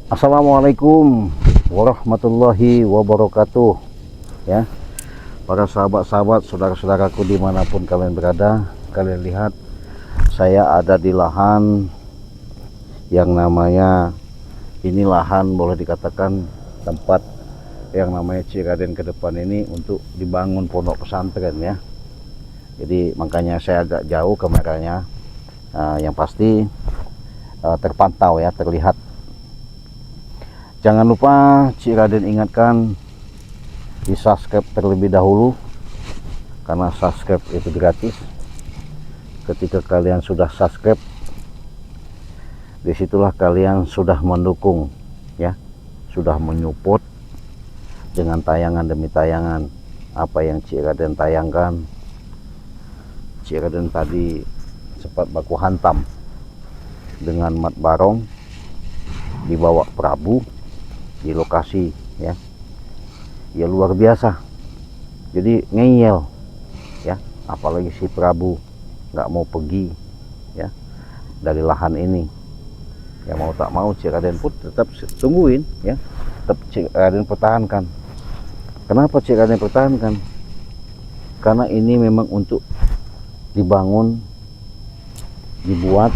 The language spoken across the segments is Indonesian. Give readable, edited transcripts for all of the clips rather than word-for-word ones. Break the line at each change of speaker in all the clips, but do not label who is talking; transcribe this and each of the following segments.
Assalamualaikum warahmatullahi wabarakatuh. Ya, para sahabat-sahabat, saudara-saudaraku dimanapun kalian berada, kalian lihat saya ada di lahan yang namanya, ini lahan boleh dikatakan tempat yang namanya Ciraden ke depan ini untuk dibangun pondok pesantren ya. Jadi makanya saya agak jauh kameranya, yang pasti terpantau ya, terlihat. Jangan lupa Ciraden ingatkan di subscribe terlebih dahulu, karena subscribe itu gratis. Ketika kalian sudah subscribe, disitulah kalian sudah mendukung ya, sudah menyupport dengan tayangan demi tayangan apa yang Ciraden tayangkan. Ciraden tadi sempat baku hantam dengan mat barong dibawa Prabu di lokasi ya, ya luar biasa. Jadi ngeyel ya, apalagi si Prabu nggak mau pergi ya dari lahan ini. Ya mau tak mau Ciraden pun tetap tungguin ya, tetap Ciraden pertahankan. Kenapa Ciraden pertahankan? Karena ini memang untuk dibangun, dibuat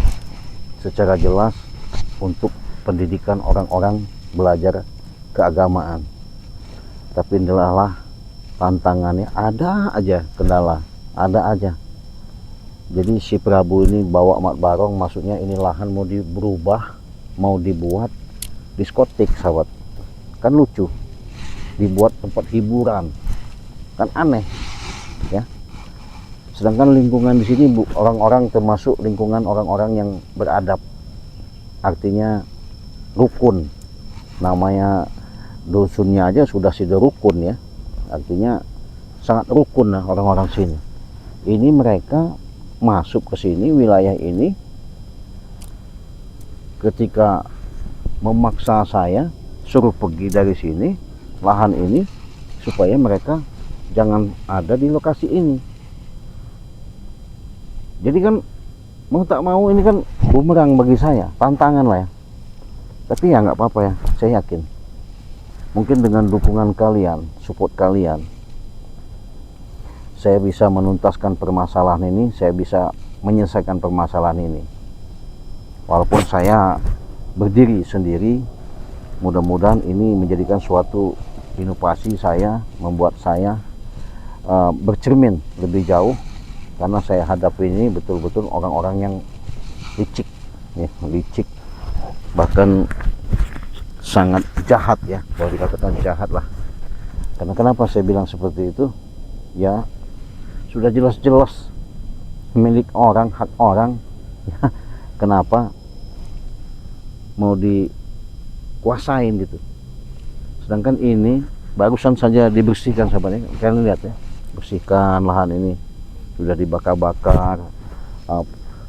secara jelas untuk pendidikan orang-orang belajar keagamaan. Tapi inilah tantangannya, ada aja kendala, ada aja. Jadi si Prabu ini bawa mat barong, maksudnya ini lahan mau berubah, mau dibuat diskotik sahabat. Kan lucu, dibuat tempat hiburan, kan aneh ya. Sedangkan lingkungan di sini orang-orang termasuk lingkungan orang-orang yang beradab, artinya rukun. Namanya dusunnya aja sudah rukun ya, artinya sangat rukun lah orang-orang sini. Ini mereka masuk ke sini, wilayah ini, ketika memaksa saya suruh pergi dari sini, lahan ini, supaya mereka jangan ada di lokasi ini. Jadi kan mau tak mau ini kan bumerang bagi saya, tantangan lah ya. Tapi ya nggak apa-apa ya, saya yakin mungkin dengan dukungan kalian, support kalian, saya bisa menuntaskan permasalahan ini, saya bisa menyelesaikan permasalahan ini. Walaupun saya berdiri sendiri, mudah-mudahan ini menjadikan suatu inovasi saya, membuat saya bercermin lebih jauh, karena saya hadapi ini betul-betul orang-orang yang licik ya, licik, bahkan sangat jahat ya, kalau dikatakan jahat lah. Karena kenapa saya bilang seperti itu ya, sudah jelas-jelas milik orang, hak orang ya, kenapa mau dikuasain gitu. Sedangkan ini barusan saja dibersihkan sahabatnya, kalian lihat ya, bersihkan lahan ini, sudah dibakar-bakar,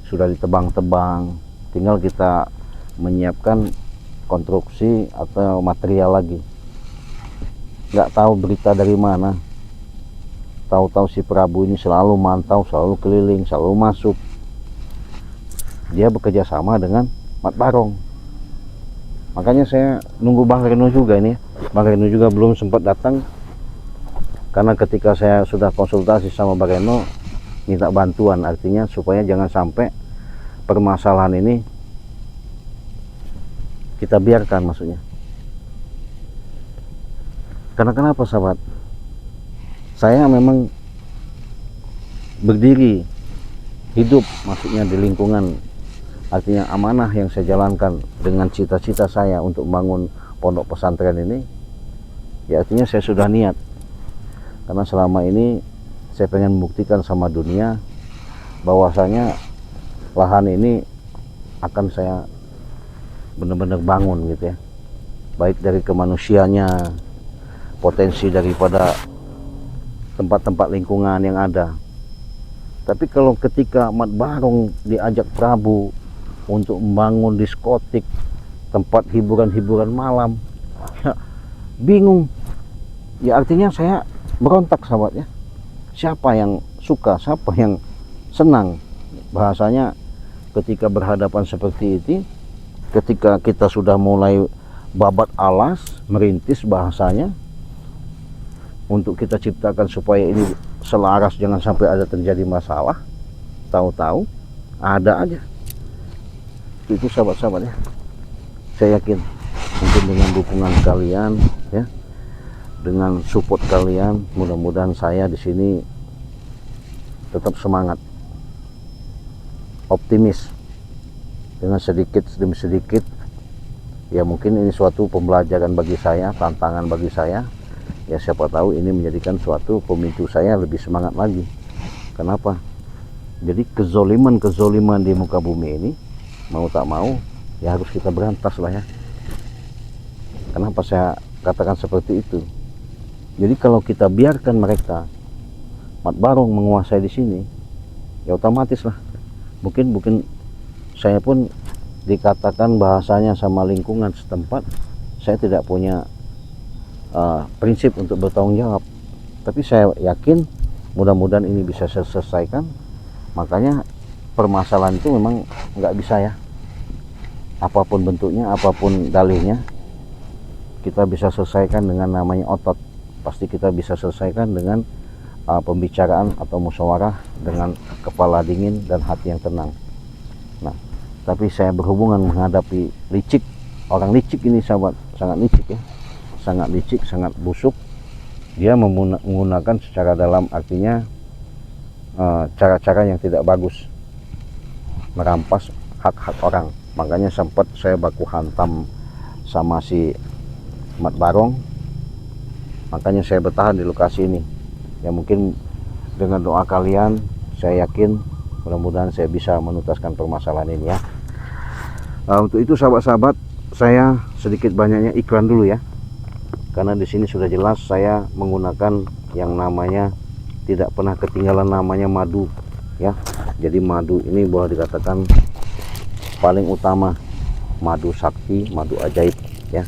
sudah ditebang-tebang, tinggal kita menyiapkan konstruksi atau material lagi. Nggak tahu berita dari mana, tahu-tahu si Prabu ini selalu mantau, selalu keliling, selalu masuk. Dia bekerja sama dengan mat barong. Makanya saya nunggu Bang Reno juga ini. Bang Reno juga belum sempat datang, karena ketika saya sudah konsultasi sama Bang Reno minta bantuan, artinya supaya jangan sampai permasalahan ini kita biarkan, maksudnya. Karena kenapa sahabat, saya memang berdiri hidup, maksudnya di lingkungan, artinya amanah yang saya jalankan dengan cita-cita saya untuk membangun pondok pesantren ini ya, artinya saya sudah niat. Karena selama ini saya pengen membuktikan sama dunia bahwasanya lahan ini akan saya benar-benar bangun gitu ya, baik dari kemanusiaannya, potensi daripada tempat-tempat lingkungan yang ada. Tapi kalau ketika mat barong diajak Prabu untuk membangun diskotik, tempat hiburan-hiburan malam ya, bingung ya, artinya saya berontak sahabat ya. Siapa yang suka, siapa yang senang? Bahasanya ketika berhadapan seperti itu ketika kita sudah mulai babat alas, merintis bahasanya, untuk kita ciptakan supaya ini selaras, jangan sampai ada terjadi masalah, tahu-tahu ada aja. Itu sahabat-sahabat ya, saya yakin mungkin dengan dukungan kalian ya, dengan support kalian, mudah-mudahan saya di sini tetap semangat, optimis, dengan sedikit demi sedikit ya. Mungkin ini suatu pembelajaran bagi saya, tantangan bagi saya ya. Siapa tahu ini menjadikan suatu pemicu saya lebih semangat lagi. Kenapa? Jadi kezoliman di muka bumi ini, mau tak mau ya harus kita berantas lah ya. Kenapa saya katakan seperti itu? Jadi kalau kita biarkan mereka Mat Barong menguasai di sini, ya otomatis lah. Mungkin saya pun dikatakan bahasanya sama lingkungan setempat, saya tidak punya prinsip untuk bertanggung jawab. Tapi saya yakin mudah-mudahan ini bisa saya selesaikan. Makanya permasalahan itu memang nggak bisa ya, apapun bentuknya, apapun dalihnya, kita bisa selesaikan dengan namanya otot. Pasti kita bisa selesaikan dengan pembicaraan atau musyawarah dengan kepala dingin dan hati yang tenang. Nah, tapi saya berhubungan menghadapi licik, orang licik ini sahabat, sangat licik ya, sangat licik, sangat busuk. Dia menggunakan secara dalam artinya cara-cara yang tidak bagus, merampas hak-hak orang. Makanya sempat saya baku hantam sama si Mat Barong, makanya saya bertahan di lokasi ini ya. Mungkin dengan doa kalian, saya yakin mudah-mudahan saya bisa menuntaskan permasalahan ini ya. Untuk itu sahabat-sahabat, saya sedikit banyaknya iklan dulu ya, karena di sini sudah jelas saya menggunakan yang namanya, tidak pernah ketinggalan namanya madu ya. Jadi madu ini boleh dikatakan paling utama, madu sakti, madu ajaib ya,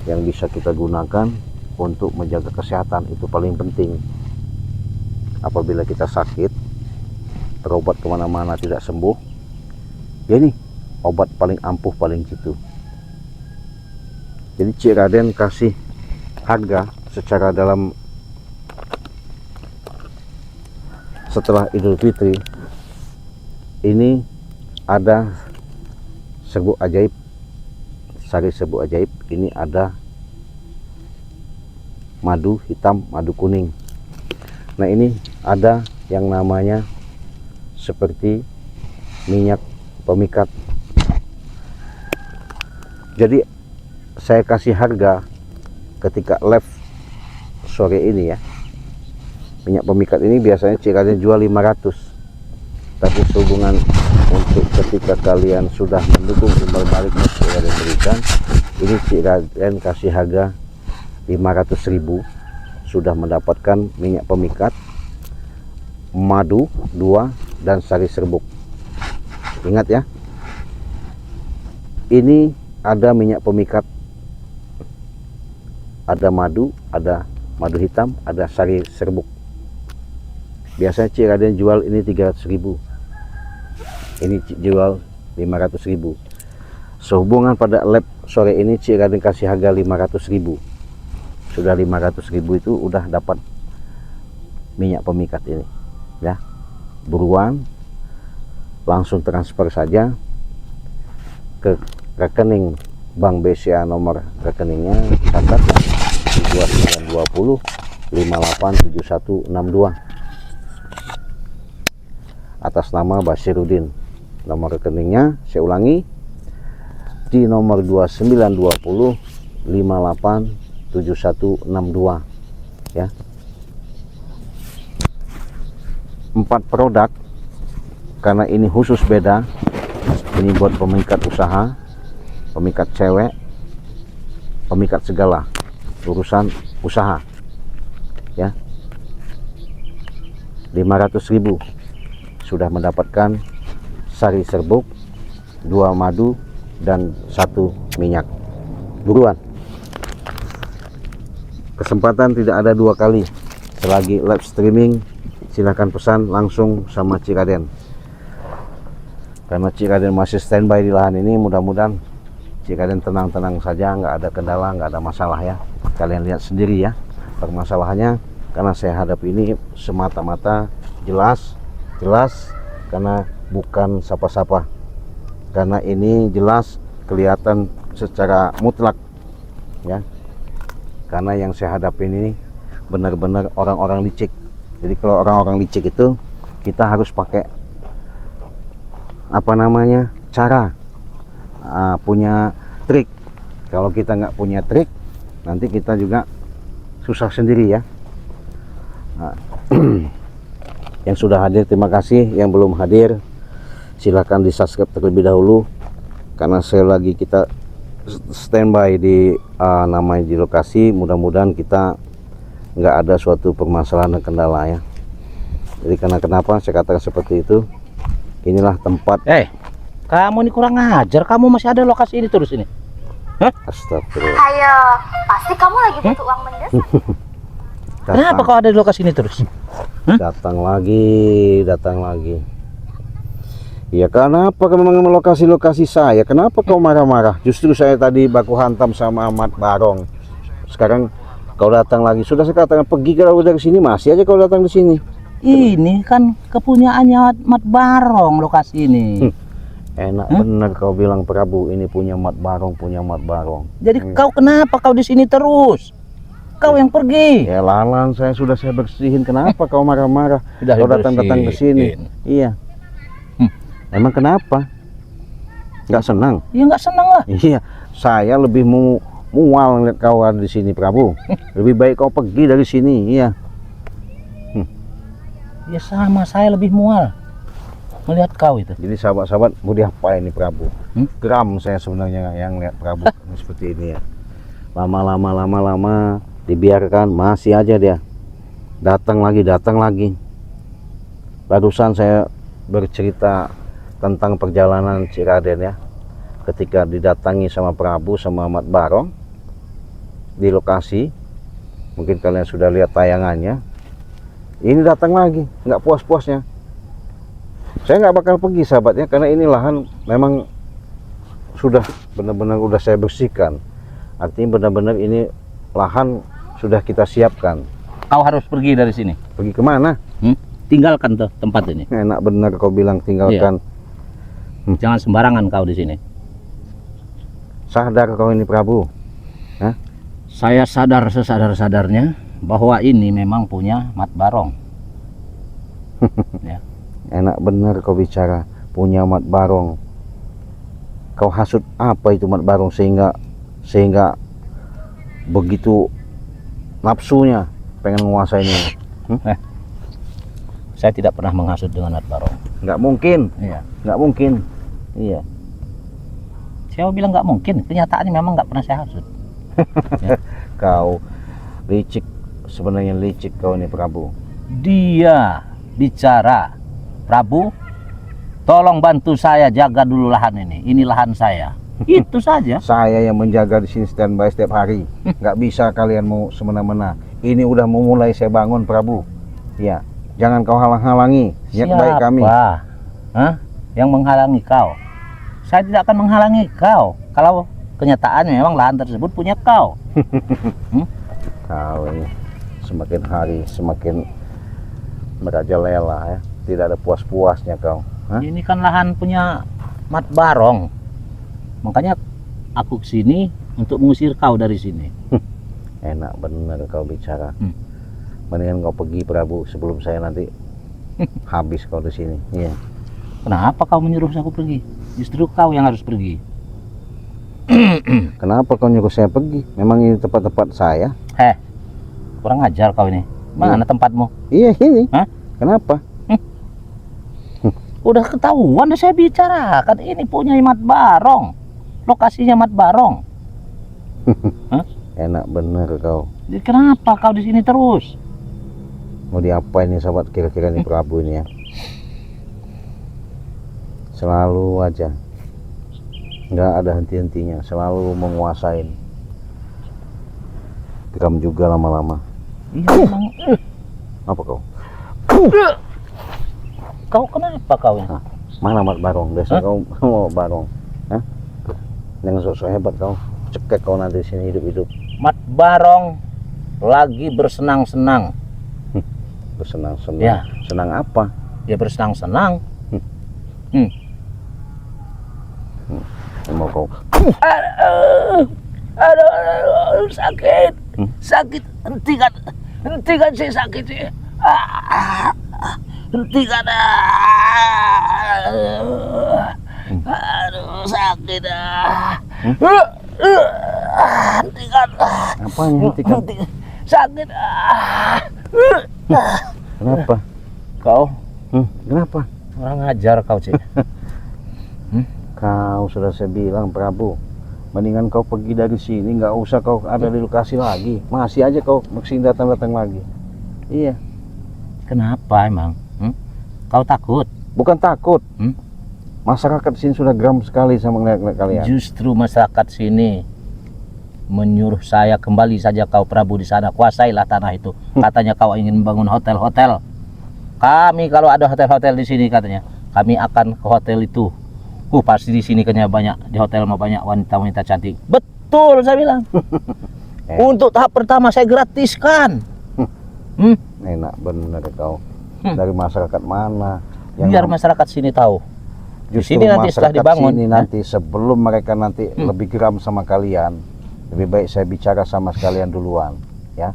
yang bisa kita gunakan untuk menjaga kesehatan. Itu paling penting. Apabila kita sakit, berobat kemana-mana tidak sembuh, ya ini obat paling ampuh, paling jitu. Jadi Cik Raden kasih harga secara dalam setelah Idul Fitri ini. Ada serbuk ajaib, sari serbuk ajaib ini, ada madu hitam, madu kuning. Nah ini ada yang namanya seperti minyak pemikat. Jadi saya kasih harga ketika live sore ini ya. Minyak pemikat ini biasanya Cik Raden jual 500, tapi sehubungan untuk ketika kalian sudah mendukung timbal balik Cik Raden berikan, ini Cik Raden kasih harga 500.000, sudah mendapatkan minyak pemikat, madu 2, dan sari serbuk. Ingat ya, ini ada minyak pemikat, ada madu hitam, ada sari serbuk. Biasanya Cik Raden jual ini 300.000, ini jual 500.000. Sehubungan pada lab sore ini Cik Raden kasih harga 500.000. Sudah 500.000 itu udah dapat minyak pemikat ini ya. Buruan langsung transfer saja ke rekening Bank BCA. Nomor rekeningnya catat 2920 587162 atas nama Basiruddin. Nomor rekeningnya saya ulangi, di nomor 2920 587162 ya. 4 produk, karena ini khusus beda. Ini buat pemikat usaha, pemikat cewek, pemikat segala urusan usaha ya. 500.000 sudah mendapatkan sari serbuk, 2 madu, dan 1 minyak. Buruan, kesempatan tidak ada 2 kali. Selagi live streaming silahkan pesan langsung sama Cik Raden. Karena Cik Raden masih standby di lahan ini, mudah-mudahan Cik Raden tenang-tenang saja, nggak ada kendala, nggak ada masalah ya. Kalian lihat sendiri ya permasalahannya, karena saya hadapi ini semata-mata jelas karena bukan sapa-sapa, karena ini jelas kelihatan secara mutlak ya, karena yang saya hadapi ini benar-benar orang-orang licik. Jadi kalau orang-orang licik itu kita harus pakai apa namanya, cara, punya trik. Kalau kita nggak punya trik, nanti kita juga susah sendiri ya. Yang sudah hadir terima kasih, yang belum hadir silahkan di subscribe terlebih dahulu, karena sekali lagi kita standby di namanya di lokasi. Mudah-mudahan kita nggak ada suatu permasalahan dan kendala ya. Jadi karena kenapa saya katakan seperti itu, inilah tempat.
Kamu ini kurang ajar, kamu masih ada lokasi ini terus ini.
Astagfirullah.
Ayo, pasti kamu lagi butuh uang mendesak.
Kenapa kau ada di lokasi ini terus?
Datang lagi. Ya kenapa memang lokasi-lokasi saya? Kenapa kau marah-marah? Justru saya tadi baku hantam sama Ahmad Barong. Sekarang kau datang lagi. Sudah saya katakan pergi kalau dari sini, masih aja kau datang di sini.
Ini kan kepunyaannya Mat Barong lokasi ini.
Enak bener kau bilang Prabu, ini punya Mat Barong,
Jadi kau kenapa kau di sini terus? Kau yang pergi.
Ya lalang saya sudah saya bersihin. Kenapa kau marah-marah? Kau datang-datang ke sini. Iya. Emang kenapa? Nggak senang?
Ya nggak senang lah.
Iya. Saya lebih mual ngeliat kau ada di sini Prabu. Lebih baik kau pergi dari sini. Iya.
Ya sama, saya lebih mual melihat kau itu.
Jadi sahabat-sahabat, mau diapain ini Prabu? Geram saya sebenarnya yang lihat Prabu seperti ini ya. Lama-lama dibiarkan, masih aja dia datang lagi. Barusan saya bercerita tentang perjalanan Cik Raden ya, ketika didatangi sama Prabu sama Mat Barong di lokasi. Mungkin kalian sudah lihat tayangannya. Ini datang lagi, nggak puas-puasnya. Saya nggak bakal pergi sahabatnya, karena ini lahan memang sudah benar-benar udah saya bersihkan. Artinya benar-benar ini lahan sudah kita siapkan.
Kau harus pergi dari sini.
Pergi kemana?
Tinggalkan tuh tempat ini.
Enak benar kau bilang tinggalkan.
Iya. Jangan sembarangan kau di sini.
Sadar kau ini Prabu? Hah?
Saya sadar sesadar-sadarnya bahwa ini memang punya Mat Barong. Ya.
Enak benar kau bicara, punya Mat Barong. Kau hasut apa itu Mat Barong sehingga begitu nafsunya pengen menguasai ini?
Saya tidak pernah menghasut dengan Mat Barong.
Nggak mungkin.
Iya.
Nggak mungkin. Iya.
Siapa bilang nggak mungkin? Kenyataannya memang nggak pernah saya hasut. Ya.
Kau licik, sebenarnya licik kau ini Prabu.
Dia bicara, Prabu, tolong bantu saya jaga dulu lahan ini. Ini lahan saya. Itu saja.
Saya yang menjaga di sini standby setiap hari. Nggak bisa kalian mau semena-mena. Ini udah mau mulai saya bangun Prabu. Ya, jangan kau halang-halangi niat baik kami.
Hah? Yang menghalangi kau? Saya tidak akan menghalangi kau. Kalau kenyataannya memang lahan tersebut punya kau.
Kau ini semakin hari semakin merajalela ya. Tidak ada puas-puasnya kau. Hah?
Ini kan lahan punya Mat Barong. Makanya aku kesini untuk mengusir kau dari sini.
Enak bener kau bicara. Mendingan kau pergi Prabu sebelum saya nanti habis kau di sini. Iya.
Kenapa kau menyuruh aku pergi? Justru kau yang harus pergi.
Kenapa kau nyuruh saya pergi? Memang ini tempat-tempat saya.
Kurang ajar kau ini. Mana tempatmu?
Iya ini.
Hah?
Kenapa?
Udah ketahuan, udah saya bicarakan. Ini punya Mat Barong. Lokasinya Mat Barong.
Enak bener kau.
Jadi kenapa kau di sini terus?
Mau diapain nih sahabat kira-kira nih Prabu ini ya? Selalu aja, nggak ada henti-hentinya, selalu menguasain. Geram juga lama-lama.
Iya memang.
Apa kau?
Kau kenapa kau ini?
Mana Mat Barong? Biasa kau mau Barong. Hah? Jangan sok-sok hebat kau. Cekek kau nanti sini hidup-hidup.
Mat Barong lagi bersenang-senang.
Bersenang-senang.
Ya.
Senang apa?
Dia bersenang-senang.
Mau kau
Aduh, sakit. Sakit. Hentikan sih sakit sih. Hentikan. Aduh, sakit. Hentikan.
apa yang hentikan?
Sakit.
Kenapa?
Kau
Kenapa?
orang ngajar kau, Cik.
Kau sudah saya bilang Prabu, mendingan kau pergi dari sini, nggak usah kau ada di lokasi lagi. Masih aja kau masih datang lagi. Iya.
Kenapa emang? Kau takut?
Bukan takut. Masyarakat sini sudah geram sekali sama ngeliat kalian.
Justru masyarakat sini menyuruh saya kembali saja kau Prabu di sana, kuasailah tanah itu. Katanya kau ingin membangun hotel-hotel. Kami kalau ada hotel-hotel di sini katanya, kami akan ke hotel itu. Pasti di sini kayaknya banyak, di hotel mah banyak wanita-wanita cantik. Betul saya bilang. Untuk tahap pertama saya gratiskan.
Enak bener kau. Dari masyarakat mana?
Biar masyarakat sini tahu. Di
Justru
sini nanti setelah dibangun,
sini nanti sebelum mereka nanti lebih geram sama kalian, lebih baik saya bicara sama sekalian duluan, ya.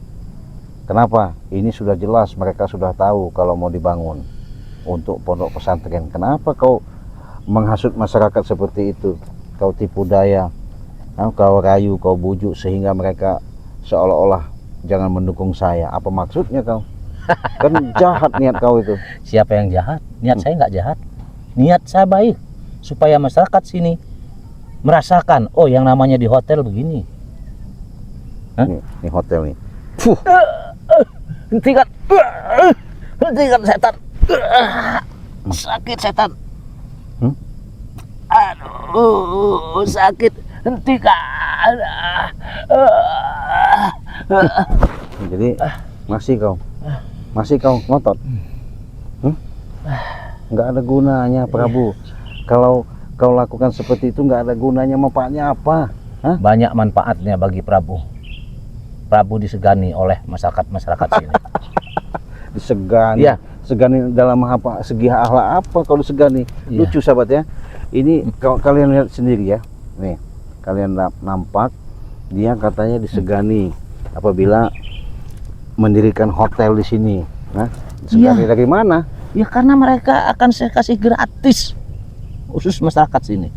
Kenapa? Ini sudah jelas mereka sudah tahu kalau mau dibangun untuk pondok pesantren. Kenapa kau menghasut masyarakat seperti itu? Kau tipu daya, kau rayu, kau bujuk sehingga mereka seolah-olah jangan mendukung saya. Apa maksudnya kau? Kan jahat niat kau itu.
siapa yang jahat? Niat saya nggak jahat. Niat saya baik supaya masyarakat sini merasakan, oh yang namanya di hotel begini.
Ini hotel nih.
Hentikan. Hentikan setan. Sakit setan. Aduh, sakit. Hentikan.
Jadi masih kau ngotot. Nggak ada gunanya Prabu. Kalau kau lakukan seperti itu nggak ada gunanya, manfaatnya apa?
Banyak manfaatnya bagi Prabu. Prabu disegani oleh masyarakat sini.
Disegani.
Iya.
Segani dalam apa? Segi akhlak apa kalau disegani?
Iya.
Lucu sahabat ya. Ini kalau kalian lihat sendiri ya. Nih, kalian nampak dia katanya disegani apabila mendirikan hotel di sini. Disegani dari mana?
Ya karena mereka akan saya kasih gratis khusus masyarakat sini.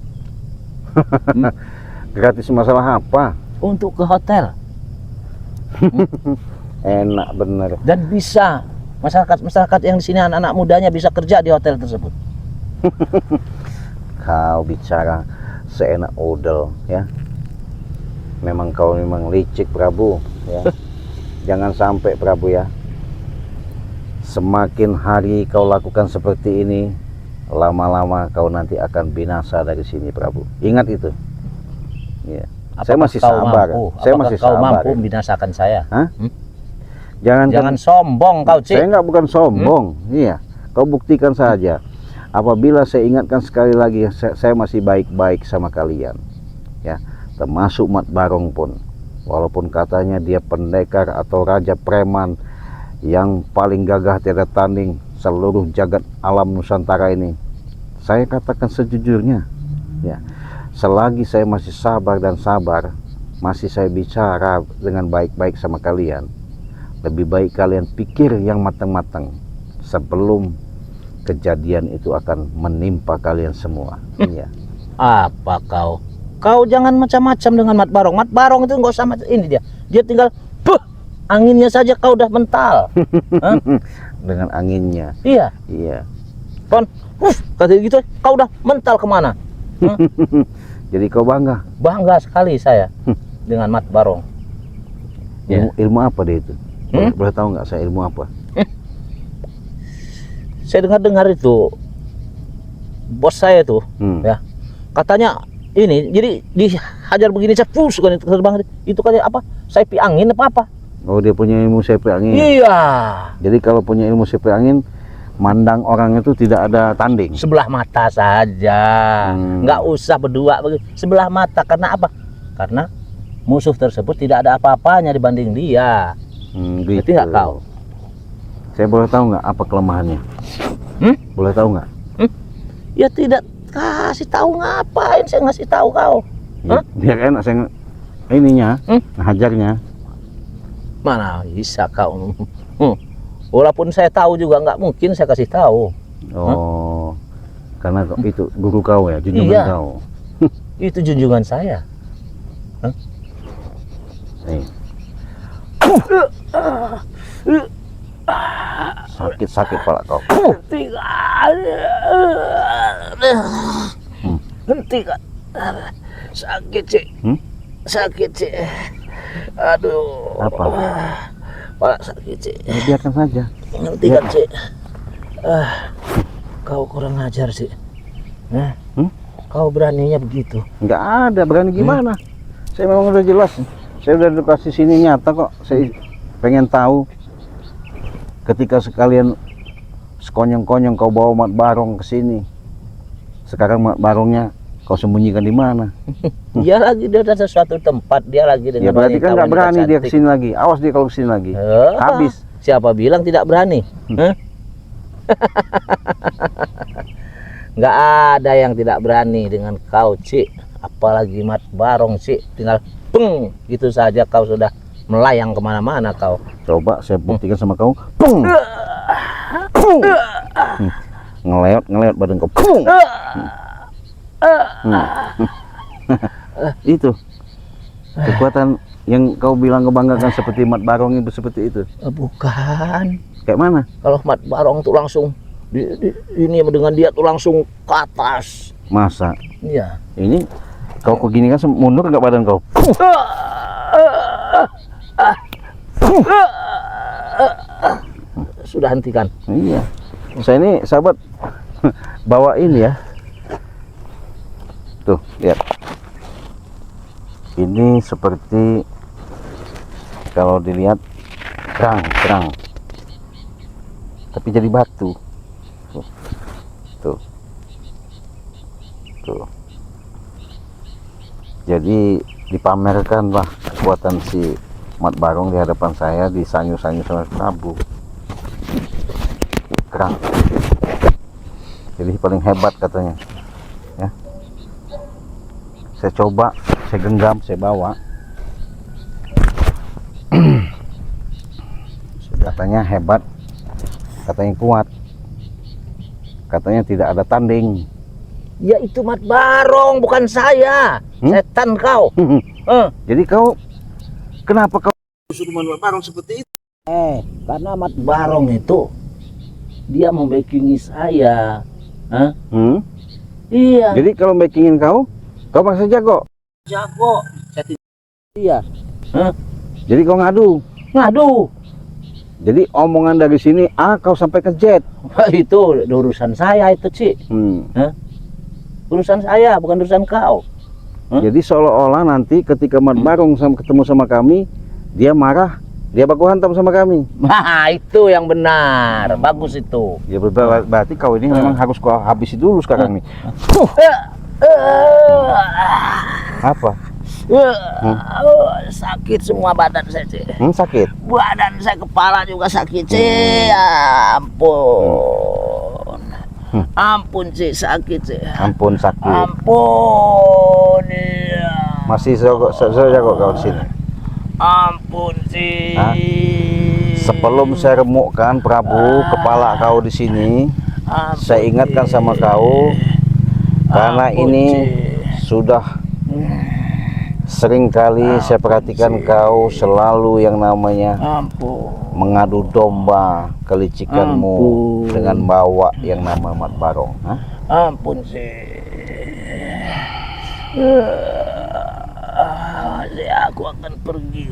Gratis masalah apa?
Untuk ke hotel.
Enak bener.
Dan bisa masyarakat yang di sini anak-anak mudanya bisa kerja di hotel tersebut.
Kau bicara seenak odel ya. Memang kau memang licik Prabu ya. Jangan sampai Prabu ya. Semakin hari kau lakukan seperti ini, lama-lama kau nanti akan binasa dari sini Prabu. Ingat itu. Ya. Saya masih sabar. Saya masih
kau
sabar.
mampu membinasakan saya?
Jangan
sombong kau, Cik.
Saya nggak bukan sombong. Iya. Kau buktikan saja. Apabila saya ingatkan sekali lagi, saya masih baik-baik sama kalian. Ya, termasuk Mat Barong pun. Walaupun katanya dia pendekar atau raja preman yang paling gagah tiada tanding seluruh jagat alam Nusantara ini. Saya katakan sejujurnya, ya. Selagi saya masih sabar dan sabar, masih saya bicara dengan baik-baik sama kalian, lebih baik kalian pikir yang matang-matang sebelum kejadian itu akan menimpa kalian semua. Iya.
Apa kau? Kau jangan macam-macam dengan Mat Barong. Mat Barong itu nggak usah ini dia tinggal anginnya saja kau udah mental.
Dengan anginnya.
Iya.
Iya.
Kon, kata gitu, kau udah mental kemana?
Jadi kau bangga?
Bangga sekali saya dengan Mat Barong.
Ilmu apa dia itu? Boleh tahu nggak saya ilmu apa?
Saya dengar itu bos saya tuh, ya katanya ini, jadi dihajar begini saya kan itu terbang itu katanya apa? Sayap angin apa?
Oh, dia punya ilmu sayap angin.
Iya.
Jadi kalau punya ilmu sayap angin, mandang orang itu tidak ada tanding.
Sebelah mata saja, nggak usah berdua begitu. Sebelah mata, karena apa? Karena musuh tersebut tidak ada apa-apanya dibanding dia.
Gitu.
Ngerti nggak kau?
Saya boleh tahu nggak apa kelemahannya? Boleh tahu nggak?
Ya tidak kasih tahu, ngapain saya ngasih tahu kau?
Ya, biar enak saya ininya, ngajarnya.
Mana bisa kau? Walaupun saya tahu juga nggak mungkin saya kasih tahu.
Oh, karena itu guru kau ya, junjungan
Iya.
kau.
Itu junjungan saya.
Nih. Sakit pala kau.
Hentikan. Sakit sih. Sakit sih. Aduh.
Apa?
Pala sakit sih.
Ya, biarkan saja.
Hentikan sih. Kau kurang ajar sih. Kau beraninya begitu.
Nggak ada, berani gimana? Saya memang udah jelas. Saya udah kasih sini nyata kok. Saya pengen tahu. Ketika sekalian sekonyong-konyong kau bawa Mat Barong ke sini. Sekarang Mat Barongnya kau sembunyikan di mana?
Dia lagi di sesuatu tempat, dia lagi dengan
Ya berarti kan nggak berani dia kesini lagi. Awas dia kalau kesini lagi. Habis.
Siapa bilang tidak berani? Nggak ada yang tidak berani dengan kau, Cik. Apalagi Mat Barong, Cik. Tinggal peng, gitu saja kau sudah melayang kemana-mana kau.
Coba saya buktikan sama kau. Pung. Ngeleot badan kau. Pung. Itu kekuatan yang kau bilang kebanggakan seperti Mat Barong itu seperti itu.
Bukan.
Kayak mana?
Kalau Mat Barong tuh langsung ini dengan dia tuh langsung ke atas.
Masa?
Iya.
Ini kau begini kan mundur nggak badan kau?
Sudah hentikan.
Iya. Saya ini sahabat bawa ini ya. Tuh, lihat. Ini seperti kalau dilihat kerang. Tapi jadi batu. Tuh. Jadi dipamerkanlah kekuatan si Mat Barong di hadapan saya, disanyu-sanyu sama Prabu. Kerang. Jadi paling hebat katanya. Ya. Saya coba, saya genggam, saya bawa. Katanya hebat, katanya kuat, katanya tidak ada tanding.
Ya itu Mat Barong, bukan saya. Setan kau.
Jadi kau, kenapa kau suruh Mat Barong seperti itu?
Karena Mat Barong itu dia membackingi saya. Iya.
Jadi kalau backingin kau maksa jago.
Jago. Saya tidak. Iya.
Jadi kau ngadu. Jadi omongan dari sini kau sampai ke Z.
Itu urusan saya itu, Ci. Urusan saya, bukan urusan kau.
Jadi seolah-olah nanti ketika Mat Barong ketemu sama kami, dia marah, dia baku hantam sama kami.
Nah, itu yang benar. Bagus itu.
Ya berarti kau ini memang harus kau habisi dulu sekarang nih. Apa?
Sakit semua badan saya, Ci.
Sakit?
Badan saya, kepala juga sakit, Ci. Ampun, Ci, sakit, Ci.
Ampun sakit.
Ampun, iya.
Masih jago kau di sini.
Ampun, Ci.
Sebelum saya remukkan Prabu kepala kau di sini, saya ingatkan sama kau, karena ini sudah sering kali saya perhatikan kau selalu yang namanya mengadu domba kelicikanmu dengan bawa yang nama Mat Barong.
Ampun sih. Aku akan pergi.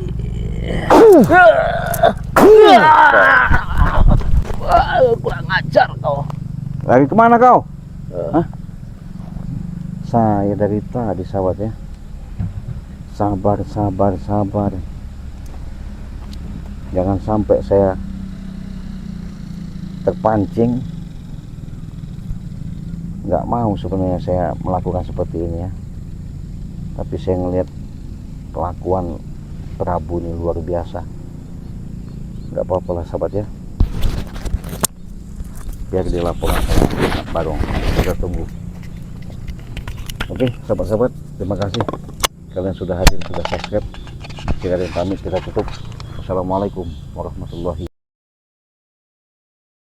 Kurang ajar kau.
Lari kemana kau? Saya dari tadi sahabat ya. Sabar. Jangan sampai saya terpancing nggak mau sebenarnya saya melakukan seperti ini ya, tapi saya ngelihat kelakuan Prabu ini luar biasa. Nggak apa-apa lah sahabat ya, biar dilaporkan sama Barong. Kita tunggu. Oke sahabat-sahabat, terima kasih kalian sudah hadir, sudah subscribe. Kita pamit, kita tutup. Assalamualaikum warahmatullahi